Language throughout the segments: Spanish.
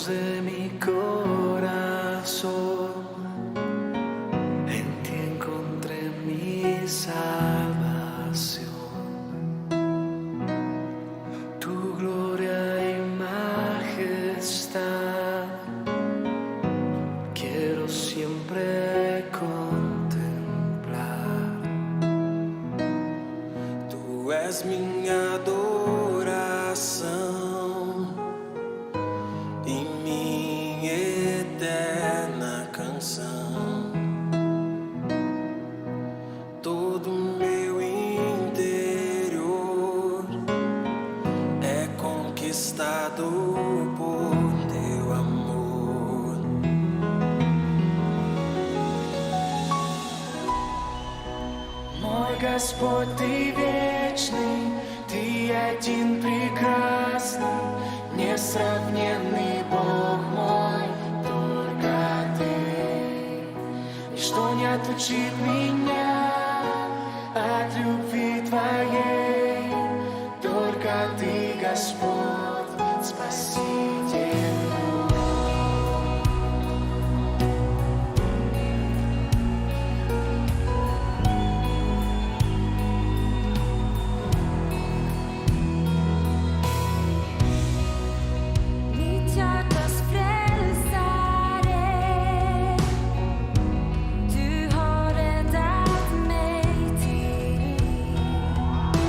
de mi corazón, en ti encontré mi salvación. Tu gloria y majestad quiero siempre contemplar. Tu és minha adoração e minha eterna canção. Todo meu interior é conquistado por teu amor. Мой Господь, Ты вечный, Ты один прекрасный, несравненный Бог мой, только Ты. Ничто не отлучит меня от любви Твоей, только Ты, Господь, Спаситель мой. Mitt hjärtas frälsare, du har räddat mig till liv.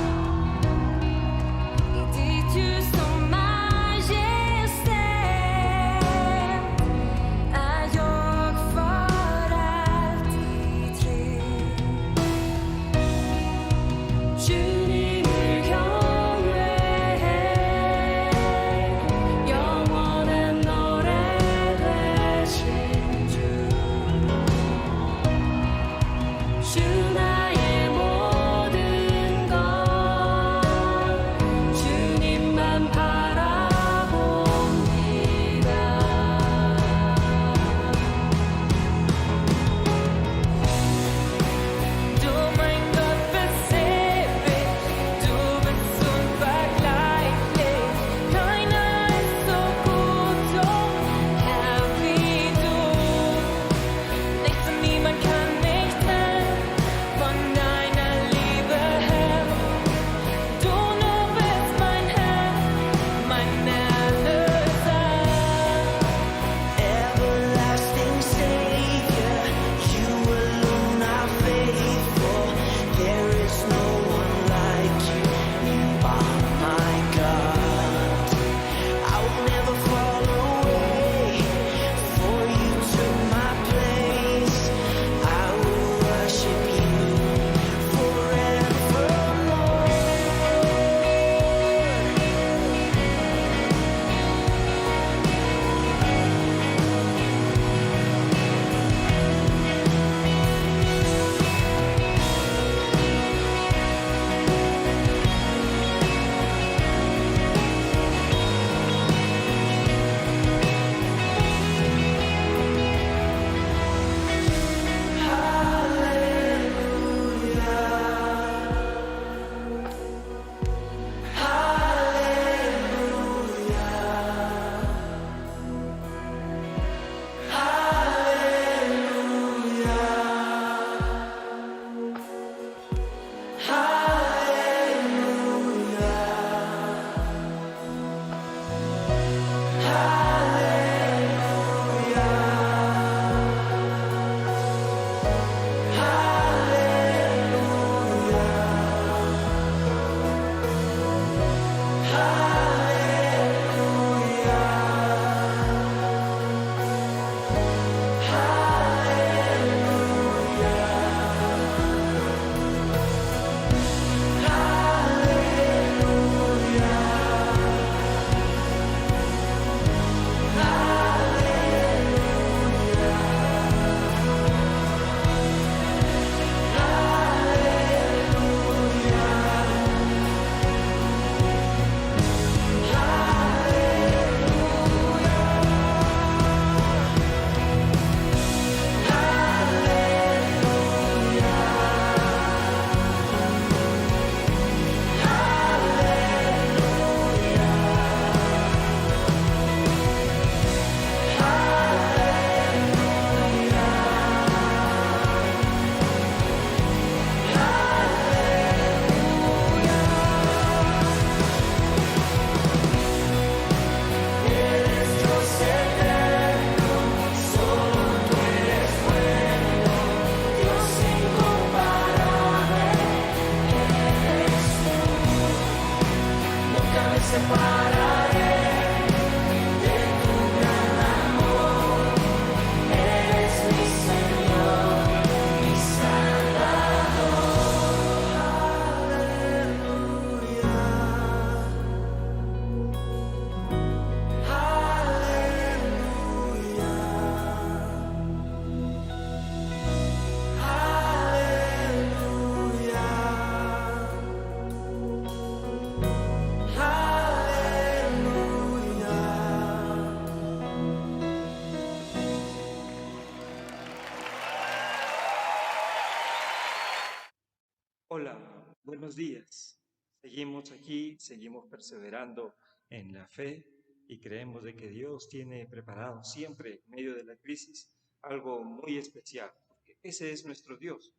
Hola, buenos días. Seguimos aquí, seguimos perseverando en la fe y creemos de que Dios tiene preparado siempre en medio de la crisis algo muy especial, porque ese es nuestro Dios.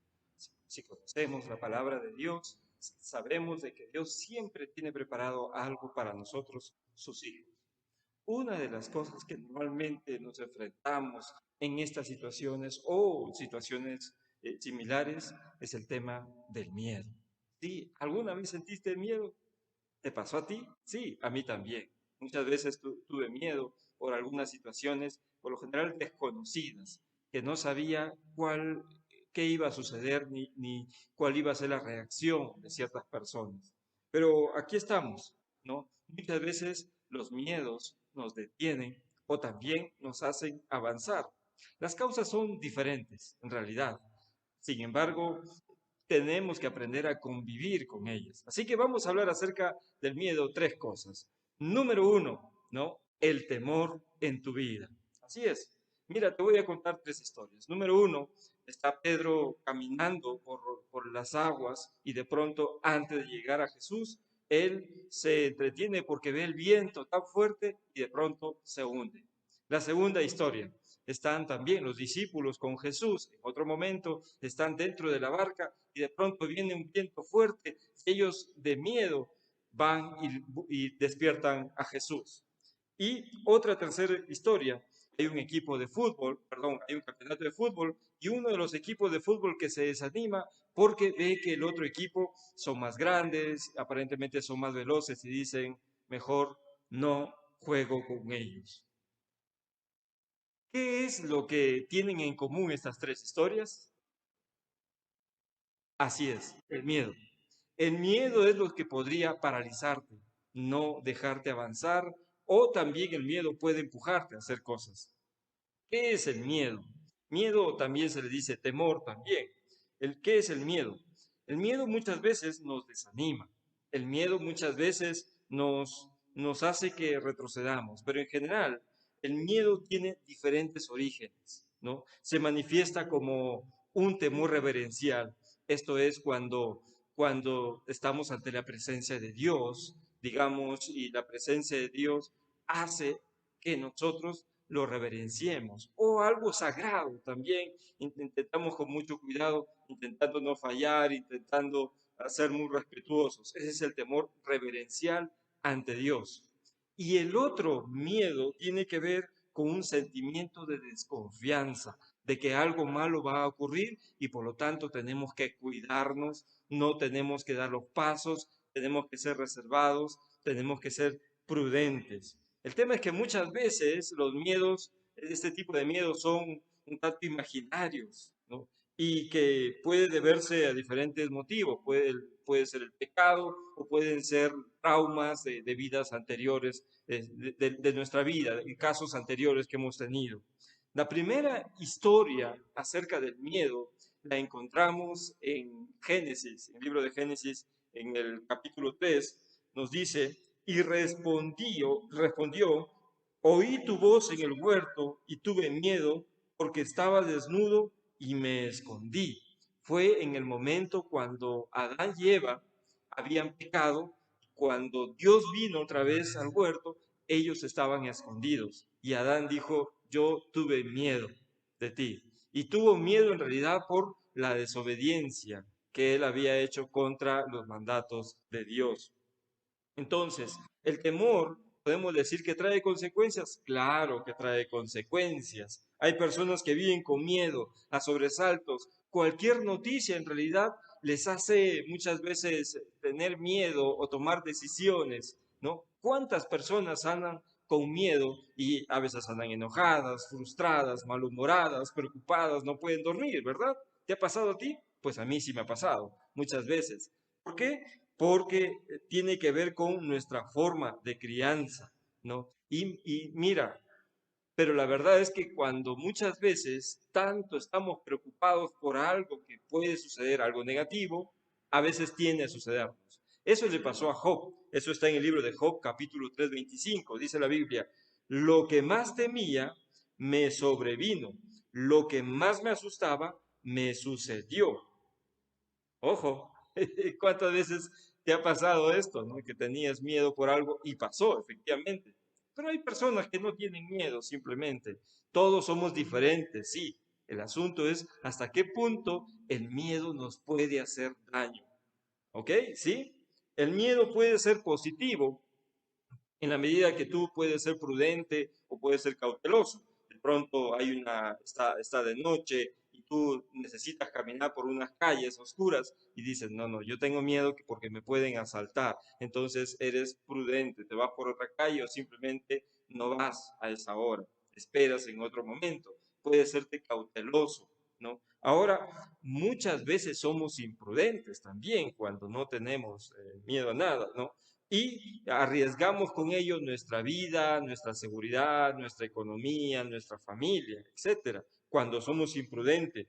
Si conocemos la palabra de Dios, sabremos de que Dios siempre tiene preparado algo para nosotros, sus hijos. Una de las cosas que normalmente nos enfrentamos en estas situaciones o situaciones similares es el tema del miedo. ¿Sí? ¿Alguna vez sentiste miedo? ¿Te pasó a ti? Sí, a mí también. Muchas veces tuve miedo por algunas situaciones, por lo general desconocidas, que no sabía qué iba a suceder ni cuál iba a ser la reacción de ciertas personas. Pero aquí estamos, ¿no? Muchas veces los miedos nos detienen o también nos hacen avanzar. Las causas son diferentes, en realidad. Sin embargo, tenemos que aprender a convivir con ellas. Así que vamos a hablar acerca del miedo, tres cosas. Número uno, ¿no? El temor en tu vida. Así es. Mira, te voy a contar tres historias. Número uno, está Pedro caminando por las aguas y de pronto, antes de llegar a Jesús, él se entretiene porque ve el viento tan fuerte y de pronto se hunde. La segunda historia, están también los discípulos con Jesús. En otro momento están dentro de la barca y de pronto viene un viento fuerte. Ellos de miedo van y despiertan a Jesús. Y otra tercera historia, hay un equipo de fútbol, perdón, hay un campeonato de fútbol y uno de los equipos de fútbol que se desanima porque ve que el otro equipo son más grandes, aparentemente son más veloces y dicen, mejor no juego con ellos. ¿Qué es lo que tienen en común estas tres historias? Así es, el miedo. El miedo es lo que podría paralizarte, no dejarte avanzar, o también el miedo puede empujarte a hacer cosas. ¿Qué es el miedo? Miedo también se le dice temor también. ¿Qué es el miedo? El miedo muchas veces nos desanima. El miedo muchas veces nos hace que retrocedamos, pero en general el miedo tiene diferentes orígenes, ¿no? Se manifiesta como un temor reverencial. Esto es cuando estamos ante la presencia de Dios, digamos, y la presencia de Dios hace que nosotros lo reverenciemos. O algo sagrado también, intentamos con mucho cuidado, intentando no fallar, intentando ser muy respetuosos. Ese es el temor reverencial ante Dios. Y el otro miedo tiene que ver con un sentimiento de desconfianza, de que algo malo va a ocurrir y por lo tanto tenemos que cuidarnos, no tenemos que dar los pasos, tenemos que ser reservados, tenemos que ser prudentes. El tema es que muchas veces los miedos, este tipo de miedos son un tanto imaginarios, ¿no? Y que puede deberse a diferentes motivos. Puede ser el pecado o pueden ser traumas de vidas anteriores, de nuestra vida, de casos anteriores que hemos tenido. La primera historia acerca del miedo la encontramos en Génesis, en el libro de Génesis, en el capítulo 3, nos dice, y respondió, oí tu voz en el huerto y tuve miedo porque estaba desnudo y me escondí. Fue en el momento cuando Adán y Eva habían pecado, cuando Dios vino otra vez al huerto, ellos estaban escondidos. Y Adán dijo, yo tuve miedo de ti. Y tuvo miedo en realidad por la desobediencia que él había hecho contra los mandatos de Dios. Entonces, el temor, podemos decir que trae consecuencias. Claro que trae consecuencias. Hay personas que viven con miedo, a sobresaltos. Cualquier noticia en realidad les hace muchas veces tener miedo o tomar decisiones, ¿no? ¿Cuántas personas andan con miedo y a veces andan enojadas, frustradas, malhumoradas, preocupadas, no pueden dormir, ¿verdad? ¿Te ha pasado a ti? Pues a mí sí me ha pasado muchas veces. ¿Por qué? Porque tiene que ver con nuestra forma de crianza, ¿no? Y mira, pero la verdad es que cuando muchas veces tanto estamos preocupados por algo que puede suceder, algo negativo, a veces tiende a sucedernos. Eso le pasó a Job. Eso está en el libro de Job, capítulo 3, 25. Dice la Biblia, lo que más temía me sobrevino, lo que más me asustaba me sucedió. Ojo, ¿Cuántas veces te ha pasado esto, ¿no? Que tenías miedo por algo y pasó, efectivamente. Pero hay personas que no tienen miedo simplemente. Todos somos diferentes, sí. El asunto es hasta qué punto el miedo nos puede hacer daño. ¿Ok? ¿Sí? El miedo puede ser positivo en la medida que tú puedes ser prudente o puedes ser cauteloso. De pronto está de noche y tú necesitas caminar por unas calles oscuras y dices, no, no, yo tengo miedo porque me pueden asaltar. Entonces eres prudente, te vas por otra calle o simplemente no vas a esa hora, esperas en otro momento. Puedes serte cauteloso, ¿no? Ahora, muchas veces somos imprudentes también cuando no tenemos miedo a nada, ¿no? Y arriesgamos con ello nuestra vida, nuestra seguridad, nuestra economía, nuestra familia, etcétera, cuando somos imprudentes.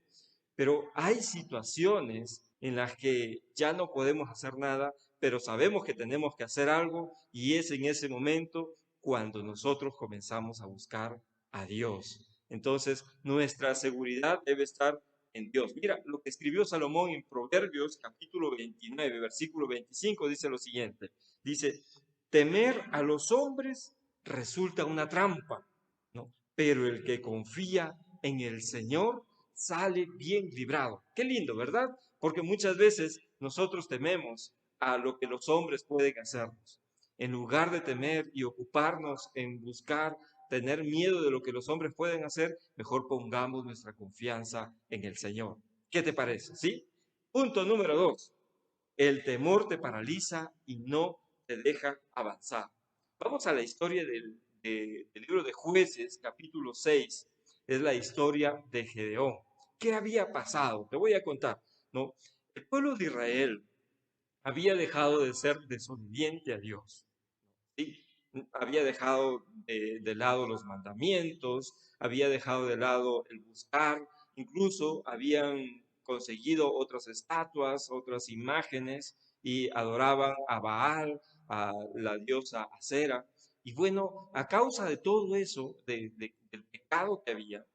Pero hay situaciones en las que ya no podemos hacer nada, pero sabemos que tenemos que hacer algo y es en ese momento cuando nosotros comenzamos a buscar a Dios. Entonces, nuestra seguridad debe estar en Dios. Mira, lo que escribió Salomón en Proverbios capítulo 29, versículo 25, dice lo siguiente. Dice, temer a los hombres resulta una trampa, ¿no? Pero el que confía en el Señor sale bien librado. Qué lindo, ¿verdad? Porque muchas veces nosotros tememos a lo que los hombres pueden hacernos. En lugar de temer y ocuparnos en buscar, tener miedo de lo que los hombres pueden hacer, mejor pongamos nuestra confianza en el Señor. ¿Qué te parece? ¿Sí? Punto número 2. El temor te paraliza y no te deja avanzar. Vamos a la historia del libro de Jueces, capítulo 6. Es la historia de Gedeón. ¿Qué había pasado? Te voy a contar, ¿no? El pueblo de Israel había dejado de ser desobediente a Dios. ¿Sí? Había dejado de lado los mandamientos, había dejado de lado el buscar, incluso habían conseguido otras estatuas, otras imágenes y adoraban a Baal, a la diosa Acera. Y bueno, a causa de todo eso, del pecado que había,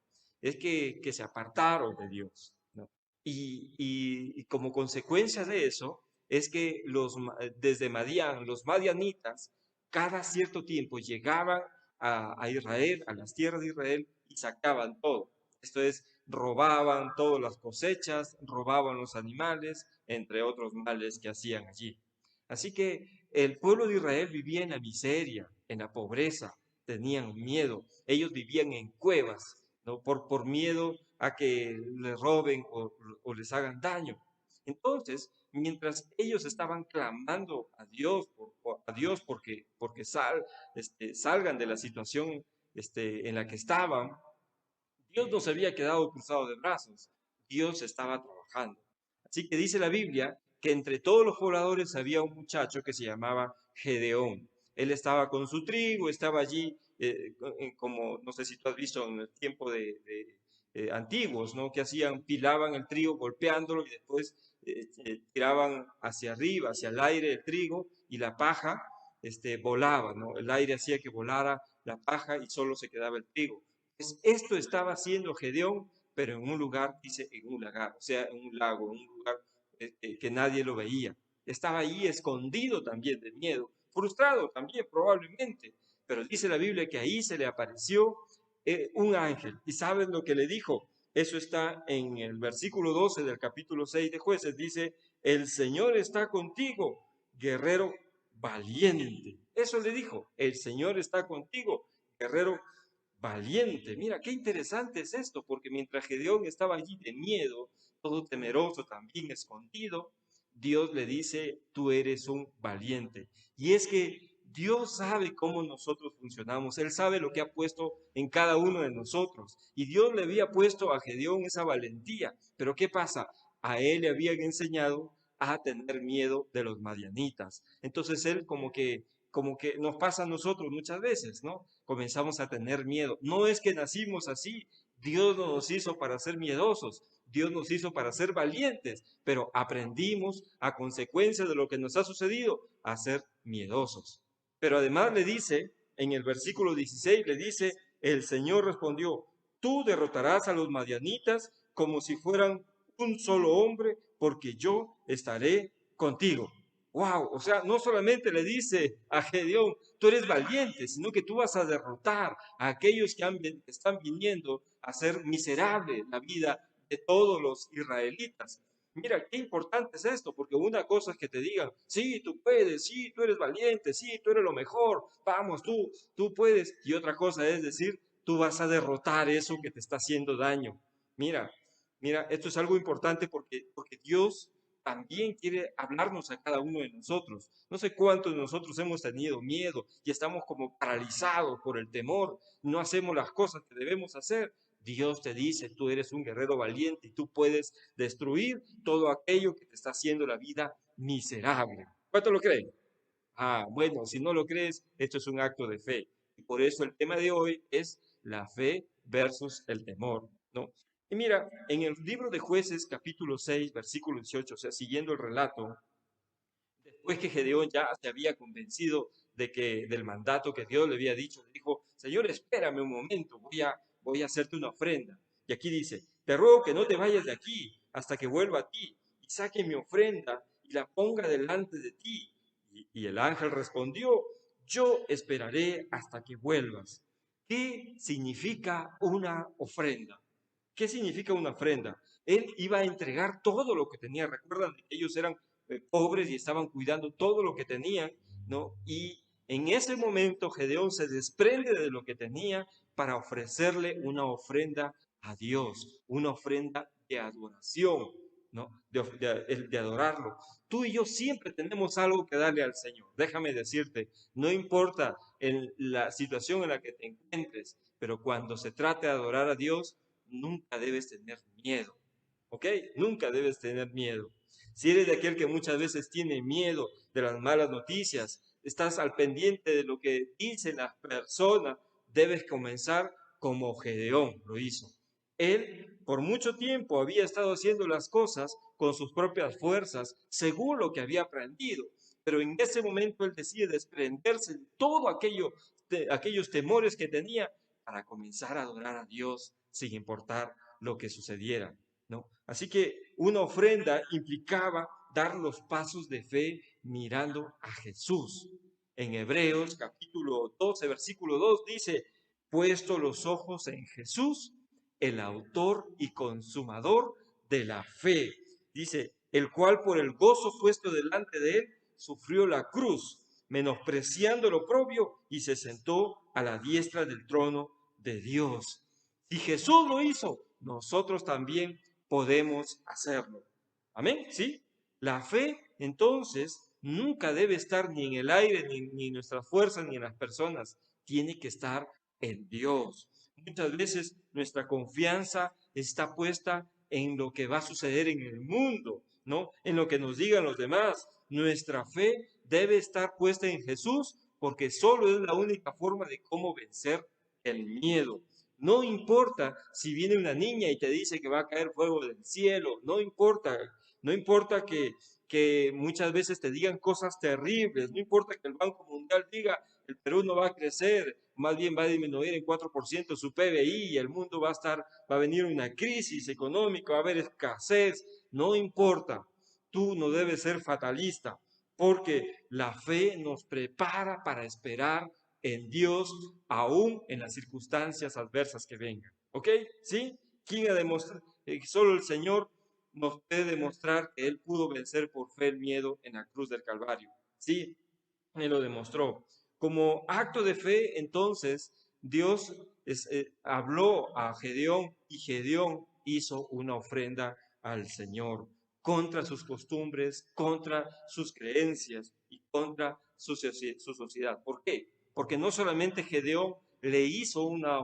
es que se apartaron de Dios, ¿no? Y como consecuencia de eso, es que desde Madián, los madianitas, cada cierto tiempo llegaban a Israel, a las tierras de Israel, y sacaban todo. Esto es, robaban todas las cosechas, robaban los animales, entre otros males que hacían allí. Así que el pueblo de Israel vivía en la miseria, en la pobreza, tenían miedo. Ellos vivían en cuevas, ¿no? Por miedo a que les roben o les hagan daño. Entonces, mientras ellos estaban clamando a Dios, porque salgan de la situación en la que estaban, Dios no se había quedado cruzado de brazos, Dios estaba trabajando. Así que dice la Biblia que entre todos los pobladores había un muchacho que se llamaba Gedeón. Él estaba con su trigo, estaba allí, como no sé si tú has visto en el tiempo de antiguos, ¿no? Que hacían, pilaban el trigo golpeándolo y después tiraban hacia arriba, hacia el aire el trigo y la paja volaba, ¿no? El aire hacía que volara la paja y solo se quedaba el trigo. Pues esto estaba haciendo Gedeón, pero en un lugar, dice, en un lagar, o sea, en un lago, en un lugar que nadie lo veía. Estaba ahí escondido también de miedo, frustrado también probablemente, pero dice la Biblia que ahí se le apareció un ángel. ¿Y saben lo que le dijo? Eso está en el versículo 12 del capítulo 6 de Jueces. Dice, el Señor está contigo, guerrero valiente. Eso le dijo, el Señor está contigo, guerrero valiente. Mira, qué interesante es esto, porque mientras Gedeón estaba allí de miedo, todo temeroso, también escondido, Dios le dice, tú eres un valiente. Y es que Dios sabe cómo nosotros funcionamos, Él sabe lo que ha puesto en cada uno de nosotros. Y Dios le había puesto a Gedeón esa valentía. Pero ¿qué pasa? A él le habían enseñado a tener miedo de los madianitas. Entonces él como que nos pasa a nosotros muchas veces, ¿no? Comenzamos a tener miedo. No es que nacimos así, Dios no nos hizo para ser miedosos, Dios nos hizo para ser valientes, pero aprendimos a consecuencia de lo que nos ha sucedido a ser miedosos. Pero además le dice, en el versículo 16, le dice, el Señor respondió, tú derrotarás a los madianitas como si fueran un solo hombre, porque yo estaré contigo. Wow, o sea, no solamente le dice a Gedeón, tú eres valiente, sino que tú vas a derrotar a aquellos que están viniendo a hacer miserable la vida de todos los israelitas. Mira, qué importante es esto, porque una cosa es que te digan, sí, tú puedes, sí, tú eres valiente, sí, tú eres lo mejor, vamos, tú puedes. Y otra cosa es decir, tú vas a derrotar eso que te está haciendo daño. Mira, mira, esto es algo importante porque Dios también quiere hablarnos a cada uno de nosotros. No sé cuántos de nosotros hemos tenido miedo y estamos como paralizados por el temor, no hacemos las cosas que debemos hacer. Dios te dice, tú eres un guerrero valiente y tú puedes destruir todo aquello que te está haciendo la vida miserable. ¿Cuánto lo creen? Ah, bueno, si no lo crees, esto es un acto de fe. Y por eso el tema de hoy es la fe versus el temor, ¿no? Y mira, en el libro de Jueces, capítulo 6, versículo 18, o sea, siguiendo el relato, después que Gedeón ya se había convencido del mandato que Dios le había dicho, le dijo, Señor, espérame un momento, voy a hacerte una ofrenda. Y aquí dice, te ruego que no te vayas de aquí hasta que vuelva a ti y saque mi ofrenda y la ponga delante de ti. Y el ángel respondió, yo esperaré hasta que vuelvas. ¿Qué significa una ofrenda? ¿Qué significa una ofrenda? Él iba a entregar todo lo que tenía. Recuerdan que ellos eran pobres y estaban cuidando todo lo que tenían, ¿no? Y en ese momento Gedeón se desprende de lo que tenía para ofrecerle una ofrenda a Dios, una ofrenda de adoración, ¿no? De adorarlo. Tú y yo siempre tenemos algo que darle al Señor. Déjame decirte, no importa en la situación en la que te encuentres, pero cuando se trate de adorar a Dios, nunca debes tener miedo, ¿ok? Nunca debes tener miedo. Si eres de aquel que muchas veces tiene miedo de las malas noticias, estás al pendiente de lo que dicen las personas, debes comenzar como Gedeón lo hizo. Él por mucho tiempo había estado haciendo las cosas con sus propias fuerzas, según lo que había aprendido, pero en ese momento él decide desprenderse de todo aquellos temores que tenía para comenzar a adorar a Dios sin importar lo que sucediera, ¿no? Así que una ofrenda implicaba dar los pasos de fe mirando a Jesús. En Hebreos capítulo 12, versículo 2 dice, puesto los ojos en Jesús, el autor y consumador de la fe. Dice, el cual por el gozo puesto delante de él, sufrió la cruz, menospreciando lo propio, y se sentó a la diestra del trono de Dios. Si Jesús lo hizo, nosotros también podemos hacerlo. Amén, ¿sí? La fe, entonces, nunca debe estar ni en el aire, ni en nuestras fuerzas, ni en las personas. Tiene que estar en Dios. Muchas veces nuestra confianza está puesta en lo que va a suceder en el mundo, ¿no? En lo que nos digan los demás. Nuestra fe debe estar puesta en Jesús porque solo es la única forma de cómo vencer el miedo. No importa si viene una niña y te dice que va a caer fuego del cielo, no importa, no importa que muchas veces te digan cosas terribles, no importa que el Banco Mundial diga el Perú no va a crecer, más bien va a disminuir en 4% su PBI y el mundo va a venir una crisis económica, va a haber escasez, no importa, tú no debes ser fatalista, porque la fe nos prepara para esperar en Dios, aún en las circunstancias adversas que vengan. ¿Ok? ¿Sí? ¿Quién ha demostrado? Solo el Señor nos puede demostrar que Él pudo vencer por fe el miedo en la cruz del Calvario. Sí, Él lo demostró. Como acto de fe, entonces, Dios habló a Gedeón y Gedeón hizo una ofrenda al Señor contra sus costumbres, contra sus creencias y contra su sociedad. ¿Por qué? Porque no solamente Gedeón le hizo una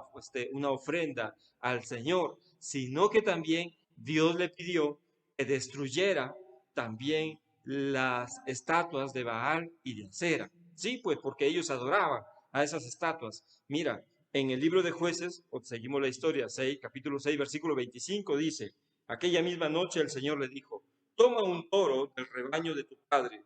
ofrenda al Señor, sino que también Dios le pidió que destruyera también las estatuas de Baal y de Acera. Sí, pues porque ellos adoraban a esas estatuas. Mira, en el libro de Jueces, seguimos la historia, capítulo 6, versículo 25, dice, aquella misma noche el Señor le dijo, toma un toro del rebaño de tu padre,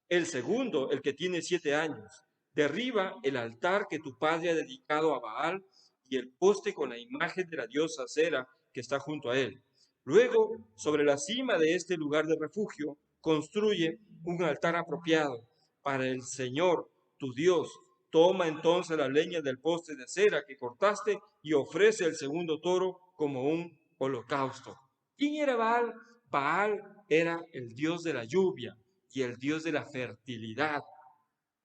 el segundo, el que tiene 7 años, derriba el altar que tu padre ha dedicado a Baal y el poste con la imagen de la diosa Acera que está junto a él. Luego, sobre la cima de este lugar de refugio, construye un altar apropiado para el Señor, tu Dios. Toma entonces la leña del poste de cera que cortaste y ofrece el segundo toro como un holocausto. ¿Quién era Baal? Baal era el dios de la lluvia y el dios de la fertilidad,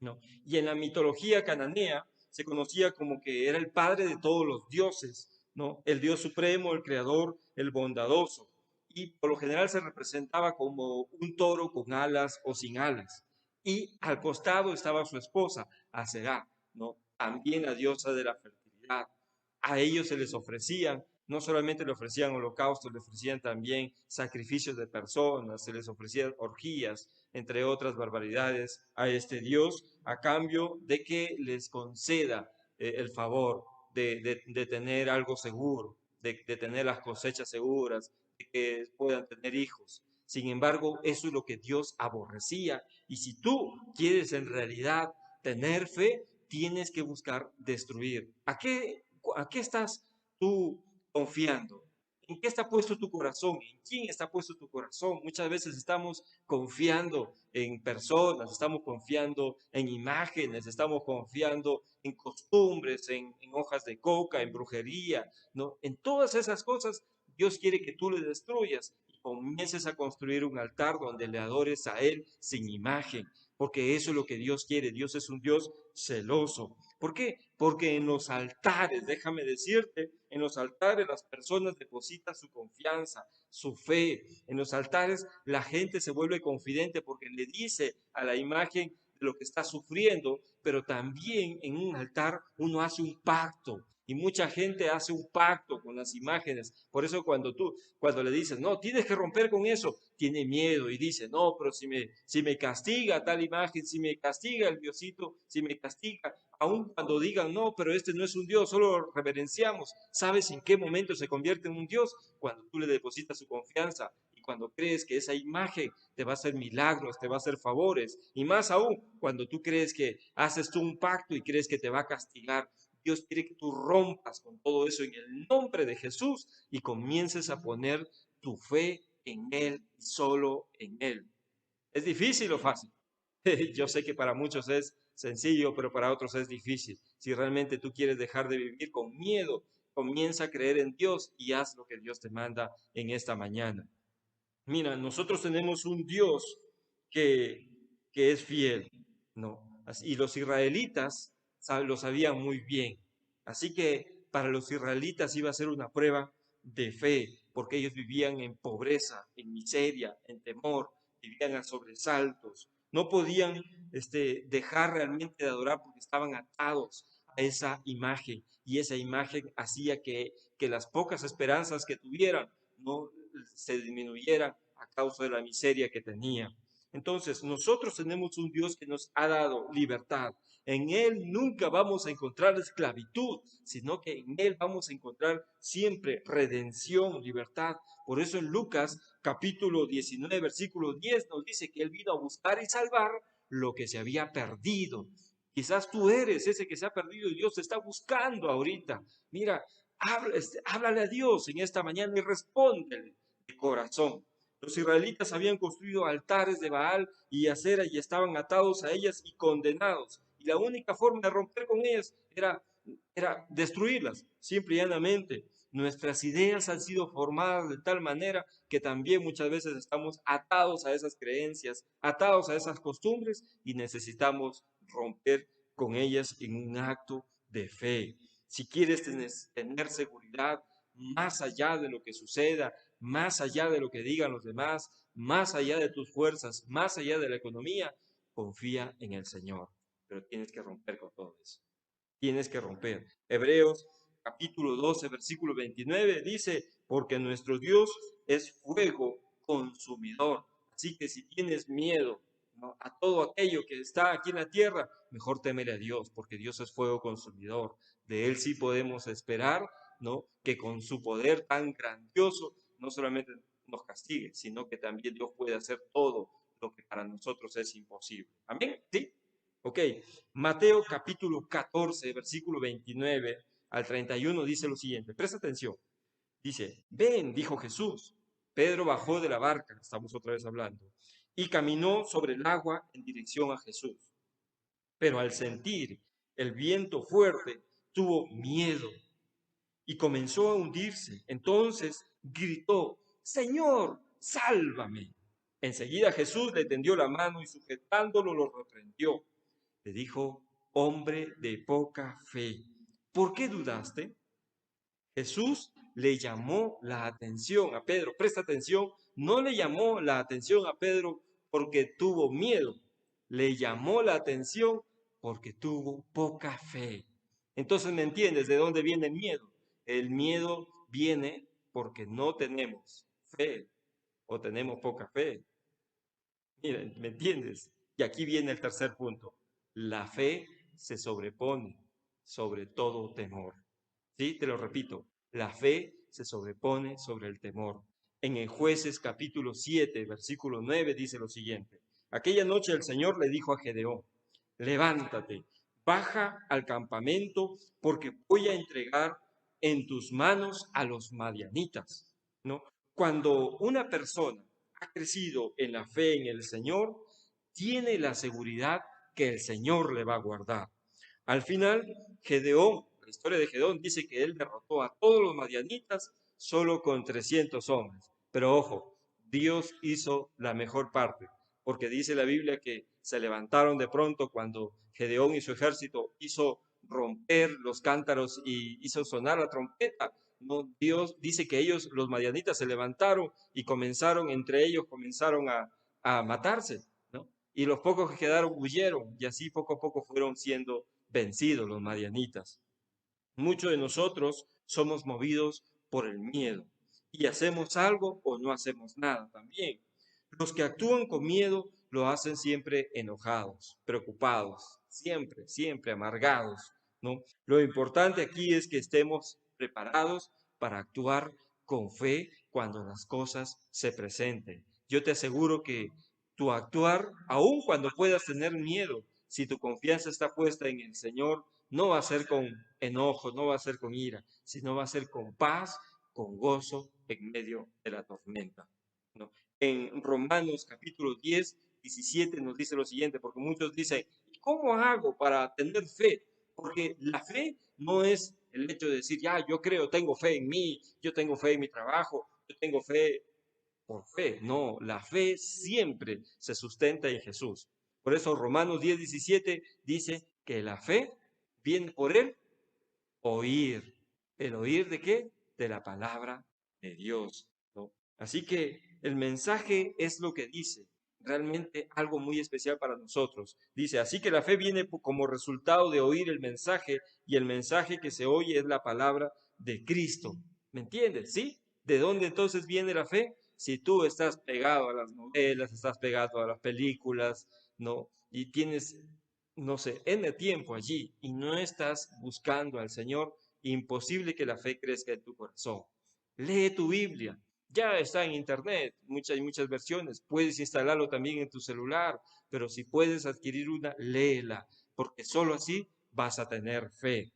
¿no? Y en la mitología cananea se conocía como que era el padre de todos los dioses, ¿no? El dios supremo, el creador, el bondadoso. Y por lo general se representaba como un toro con alas o sin alas. Y al costado estaba su esposa, Aserá, ¿no? También la diosa de la fertilidad. A ellos se les ofrecían, no solamente le ofrecían holocaustos, le ofrecían también sacrificios de personas, se les ofrecían orgías, entre otras barbaridades, a este Dios a cambio de que les conceda el favor de tener algo seguro, de tener las cosechas seguras, de que puedan tener hijos. Sin embargo, eso es lo que Dios aborrecía. Y si tú quieres en realidad tener fe, tienes que buscar destruir. ¿A qué estás tú confiando? ¿En qué está puesto tu corazón? ¿En quién está puesto tu corazón? Muchas veces estamos confiando en personas, estamos confiando en imágenes, estamos confiando en costumbres, en hojas de coca, en brujería, ¿no? En todas esas cosas, Dios quiere que tú le destruyas y comiences a construir un altar donde le adores a Él sin imagen, porque eso es lo que Dios quiere. Dios es un Dios celoso. ¿Por qué? Porque en los altares, déjame decirte, en los altares las personas depositan su confianza, su fe. En los altares la gente se vuelve confidente porque le dice a la imagen de lo que está sufriendo, pero también en un altar uno hace un pacto. Y mucha gente hace un pacto con las imágenes. Por eso cuando le dices, no, tienes que romper con eso, tiene miedo y dice, no, pero si me castiga tal imagen, si me castiga el Diosito, si me castiga, aun cuando digan, no, pero este no es un Dios, solo lo reverenciamos. ¿Sabes en qué momento se convierte en un Dios? Cuando tú le depositas su confianza y cuando crees que esa imagen te va a hacer milagros, te va a hacer favores. Y más aún, cuando tú crees que haces tú un pacto y crees que te va a castigar. Dios quiere que tú rompas con todo eso en el nombre de Jesús y comiences a poner tu fe en Él y solo en Él. ¿Es difícil o fácil? Yo sé que para muchos es sencillo, pero para otros es difícil. Si realmente tú quieres dejar de vivir con miedo, comienza a creer en Dios y haz lo que Dios te manda en esta mañana. Mira, nosotros tenemos un Dios que, que es fiel, ¿no? Y los israelitas lo sabían muy bien. Así que para los israelitas iba a ser una prueba de fe, porque ellos vivían en pobreza, en miseria, en temor, vivían a sobresaltos. No podían dejar realmente de adorar porque estaban atados a esa imagen y esa imagen hacía que las pocas esperanzas que tuvieran no se disminuyera a causa de la miseria que tenía. Entonces, nosotros tenemos un Dios que nos ha dado libertad. En Él nunca vamos a encontrar esclavitud, sino que en Él vamos a encontrar siempre redención, libertad. Por eso en Lucas capítulo 19, versículo 10 nos dice que Él vino a buscar y salvar lo que se había perdido. Quizás tú eres ese que se ha perdido y Dios te está buscando ahorita. Mira, háblale a Dios en esta mañana y respóndele de corazón. Los israelitas habían construido altares de Baal y Acera y estaban atados a ellas y condenados. Y la única forma de romper con ellas era destruirlas, simple y llanamente. Nuestras ideas han sido formadas de tal manera que también muchas veces estamos atados a esas creencias, atados a esas costumbres y necesitamos romper con ellas en un acto de fe. Si quieres tener seguridad más allá de lo que suceda, más allá de lo que digan los demás, más allá de tus fuerzas, más allá de la economía, confía en el Señor. Pero tienes que romper con todo eso. Tienes que romper. Hebreos capítulo 12, versículo 29 dice, porque nuestro Dios es fuego consumidor. Así que si tienes miedo, ¿no?, a todo aquello que está aquí en la tierra, mejor temele a Dios, porque Dios es fuego consumidor. De Él sí podemos esperar, ¿no?, que con su poder tan grandioso no solamente nos castigue, sino que también Dios puede hacer todo lo que para nosotros es imposible. Amén. ¿Sí? Ok. Mateo capítulo 14, versículo 29 al 31 dice lo siguiente. Presta atención. Dice, ven, dijo Jesús. Pedro bajó de la barca, estamos otra vez hablando, y caminó sobre el agua en dirección a Jesús. Pero al sentir el viento fuerte, tuvo miedo y comenzó a hundirse. Entonces gritó: Señor, sálvame. Enseguida Jesús le tendió la mano y sujetándolo lo reprendió. Le dijo: hombre de poca fe, ¿por qué dudaste? Jesús le llamó la atención a Pedro. Presta atención, no le llamó la atención a Pedro porque tuvo miedo. Le llamó la atención porque tuvo poca fe. Entonces, ¿me entiendes de dónde viene el miedo? El miedo viene porque no tenemos fe o tenemos poca fe. Miren, ¿me entiendes? Y aquí viene el tercer punto. La fe se sobrepone sobre todo temor. ¿Sí? Te lo repito. La fe se sobrepone sobre el temor. En el Jueces capítulo 7, versículo 9 dice lo siguiente. Aquella noche el Señor le dijo a Gedeón: levántate, baja al campamento porque voy a entregar en tus manos a los madianitas. ¿No? Cuando una persona ha crecido en la fe en el Señor, tiene la seguridad que el Señor le va a guardar. Al final, Gedeón, la historia de Gedeón dice que él derrotó a todos los madianitas solo con 300 hombres. Pero ojo, Dios hizo la mejor parte, porque dice la Biblia que se levantaron de pronto cuando Gedeón y su ejército hizo romper los cántaros y hizo sonar la trompeta. No, Dios dice que ellos, los madianitas, se levantaron y comenzaron, entre ellos, comenzaron a matarse, ¿no? Y los pocos que quedaron huyeron, y así poco a poco fueron siendo vencidos los madianitas. Muchos de nosotros somos movidos por el miedo y hacemos algo o no hacemos nada también. Los que actúan con miedo lo hacen siempre enojados, preocupados, siempre amargados, ¿no? Lo importante aquí es que estemos preparados para actuar con fe cuando las cosas se presenten. Yo te aseguro que tu actuar, aun cuando puedas tener miedo, si tu confianza está puesta en el Señor, no va a ser con enojo, no va a ser con ira, sino va a ser con paz, con gozo en medio de la tormenta, ¿no? En Romanos capítulo 10, 17 nos dice lo siguiente, porque muchos dicen: ¿cómo hago para tener fe? Porque la fe no es el hecho de decir: ya, yo creo, tengo fe en mí, yo tengo fe en mi trabajo, yo tengo fe por fe. No, la fe siempre se sustenta en Jesús. Por eso Romanos 10, 17 dice que la fe viene por el oír. ¿El oír de qué? De la palabra de Dios, ¿no? Así que el mensaje es lo que dice, realmente algo muy especial para nosotros. Dice: así que la fe viene como resultado de oír el mensaje, y el mensaje que se oye es la palabra de Cristo. ¿Me entiendes? ¿Sí? ¿De dónde entonces viene la fe? Si tú estás pegado a las novelas, estás pegado a las películas, ¿no? Y tienes, no sé, N tiempo allí y no estás buscando al Señor, imposible que la fe crezca en tu corazón. Lee tu Biblia. Ya está en internet, hay muchas versiones. Puedes instalarlo también en tu celular, pero si puedes adquirir una, léela, porque solo así vas a tener fe.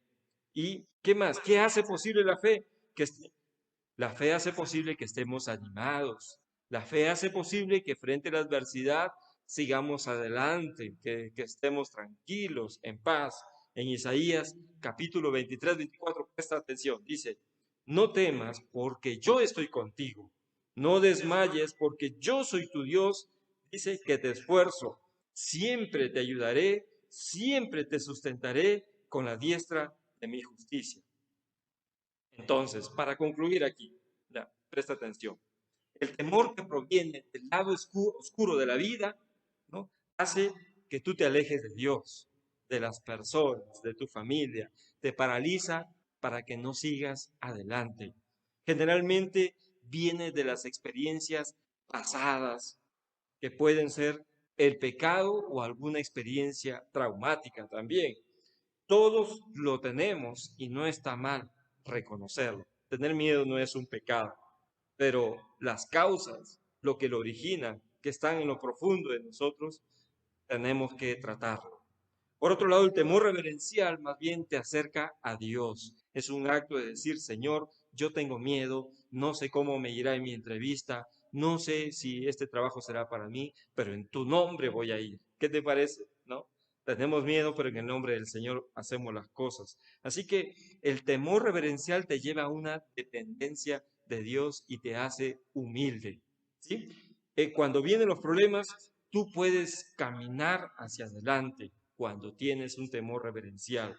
¿Y qué más? ¿Qué hace posible la fe? La fe hace posible que estemos animados. La fe hace posible que frente a la adversidad sigamos adelante, que estemos tranquilos, en paz. En Isaías capítulo 23, 24, presta atención, dice: no temas porque yo estoy contigo, no desmayes porque yo soy tu Dios, dice que te esfuerzo, siempre te ayudaré, siempre te sustentaré con la diestra de mi justicia. Entonces, para concluir aquí, ya, presta atención. El temor que proviene del lado oscuro de la vida, ¿no?, hace que tú te alejes de Dios, de las personas, de tu familia, te paraliza para que no sigas adelante. Generalmente viene de las experiencias pasadas, que pueden ser el pecado o alguna experiencia traumática también. Todos lo tenemos y no está mal reconocerlo. Tener miedo no es un pecado, pero las causas, lo que lo origina, que están en lo profundo de nosotros, tenemos que tratarlo. Por otro lado, el temor reverencial más bien te acerca a Dios. Es un acto de decir: Señor, yo tengo miedo, no sé cómo me irá en mi entrevista, no sé si este trabajo será para mí, pero en tu nombre voy a ir. ¿Qué te parece? ¿No? Tenemos miedo, pero en el nombre del Señor hacemos las cosas. Así que el temor reverencial te lleva a una dependencia de Dios y te hace humilde, ¿sí? Cuando vienen los problemas, tú puedes caminar hacia adelante cuando tienes un temor reverencial.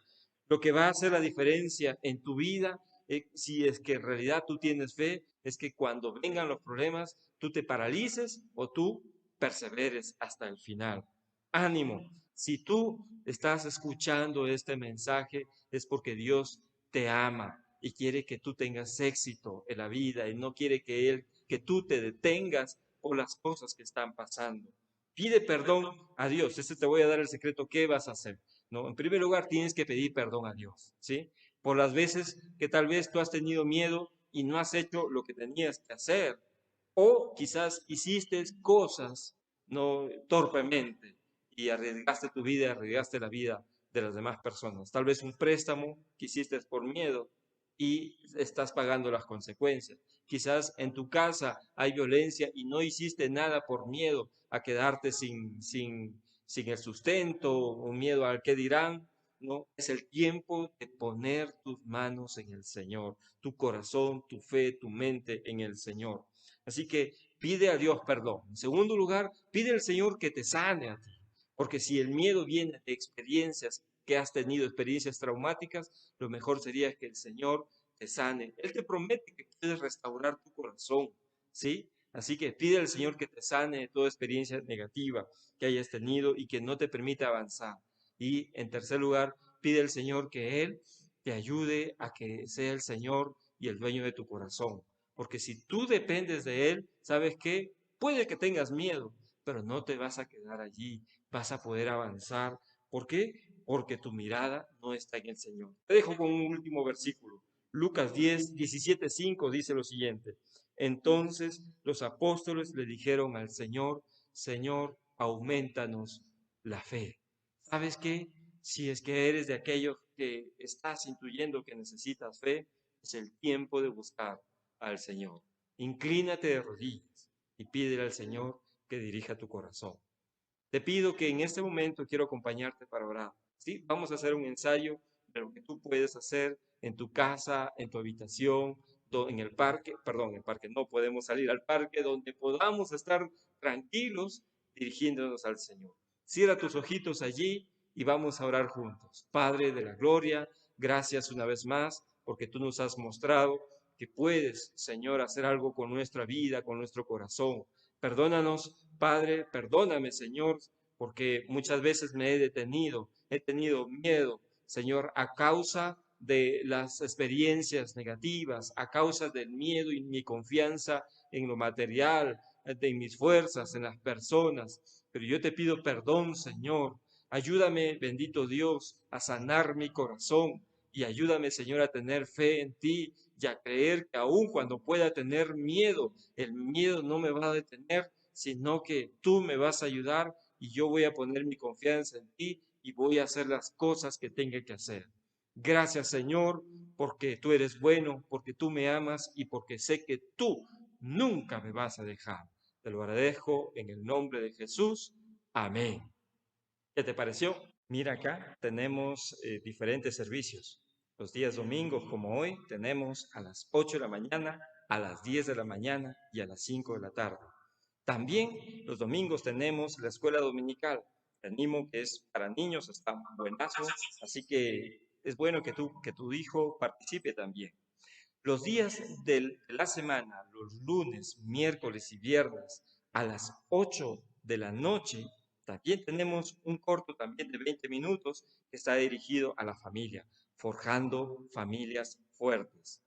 Lo que va a hacer la diferencia en tu vida, si es que en realidad tú tienes fe, es que cuando vengan los problemas, tú te paralices o tú perseveres hasta el final. Ánimo, si tú estás escuchando este mensaje, es porque Dios te ama y quiere que tú tengas éxito en la vida y no quiere que tú te detengas por las cosas que están pasando. Pide perdón a Dios. Este te voy a dar el secreto. ¿Qué vas a hacer? ¿No? En primer lugar, tienes que pedir perdón a Dios, ¿sí? Por las veces que tal vez tú has tenido miedo y no has hecho lo que tenías que hacer. O quizás hiciste cosas no torpemente y arriesgaste tu vida, arriesgaste la vida de las demás personas. Tal vez un préstamo que hiciste por miedo y estás pagando las consecuencias. Quizás en tu casa hay violencia y no hiciste nada por miedo a quedarte sin el sustento o miedo al que dirán. No, es el tiempo de poner tus manos en el Señor, tu corazón, tu fe, tu mente en el Señor. Así que pide a Dios perdón. En segundo lugar, pide al Señor que te sane a ti. Porque si el miedo viene de experiencias que has tenido, experiencias traumáticas, lo mejor sería que el Señor te sane. Él te promete que puedes restaurar tu corazón, ¿sí? Así que pide al Señor que te sane de toda experiencia negativa que hayas tenido y que no te permita avanzar. Y en tercer lugar, pide al Señor que Él te ayude a que sea el Señor y el dueño de tu corazón. Porque si tú dependes de Él, ¿sabes qué? Puede que tengas miedo, pero no te vas a quedar allí, vas a poder avanzar. ¿Por qué? Porque tu mirada no está en el Señor. Te dejo con un último versículo. Lucas 10, 17, 5 dice lo siguiente. Entonces los apóstoles le dijeron al Señor, Señor, aumentanos la fe. ¿Sabes qué? Si es que eres de aquellos que estás intuyendo que necesitas fe, es el tiempo de buscar al Señor. Inclínate de rodillas y pídele al Señor que dirija tu corazón. Te pido que en este momento quiero acompañarte para orar. ¿Sí? Vamos a hacer un ensayo de lo que tú puedes hacer en tu casa, en tu habitación, en el parque, perdón, en el parque no podemos salir al parque, donde podamos estar tranquilos dirigiéndonos al Señor. Cierra tus ojitos allí y vamos a orar juntos. Padre de la gloria, gracias una vez más porque tú nos has mostrado que puedes, Señor, hacer algo con nuestra vida, con nuestro corazón. Perdónanos, Padre, perdóname, Señor, porque muchas veces me he detenido, he tenido miedo, Señor, a causa de las experiencias negativas, a causa del miedo y mi confianza en lo material, en mis fuerzas, en las personas. Pero yo te pido perdón, Señor. Ayúdame, bendito Dios, a sanar mi corazón y ayúdame, Señor, a tener fe en ti y a creer que aun cuando pueda tener miedo, el miedo no me va a detener, sino que tú me vas a ayudar y yo voy a poner mi confianza en ti y voy a hacer las cosas que tenga que hacer. Gracias, Señor, porque tú eres bueno, porque tú me amas y porque sé que tú nunca me vas a dejar. Te lo agradezco en el nombre de Jesús. Amén. ¿Qué te pareció? Mira acá, tenemos diferentes servicios. Los días domingos, como hoy, tenemos a las 8 de la mañana, a las 10 de la mañana y a las 5 de la tarde. También los domingos tenemos la escuela dominical. Te animo que es para niños, está buenazo, así que es bueno que tu hijo participe también. Los días de la semana, los lunes, miércoles y viernes a las 8 de la noche, también tenemos un corto también de 20 minutos que está dirigido a la familia, forjando familias fuertes.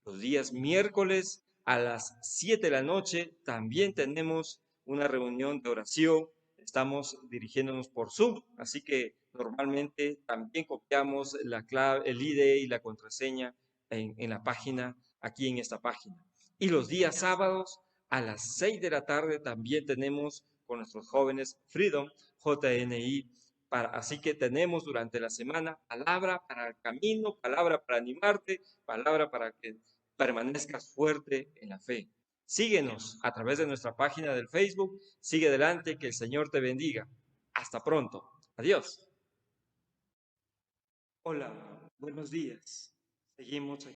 Los días miércoles a las 7 de la noche también tenemos una reunión de oración. Estamos dirigiéndonos por Zoom, así que normalmente también copiamos la clave, el ID y la contraseña en la página, aquí en esta página. Y los días sábados a las 6 de la tarde también tenemos con nuestros jóvenes Freedom, JNI. Así que tenemos durante la semana palabra para el camino, palabra para animarte, palabra para que permanezcas fuerte en la fe. Síguenos a través de nuestra página del Facebook. Sigue adelante, que el Señor te bendiga. Hasta pronto. Adiós. Hola, buenos días. Seguimos aquí.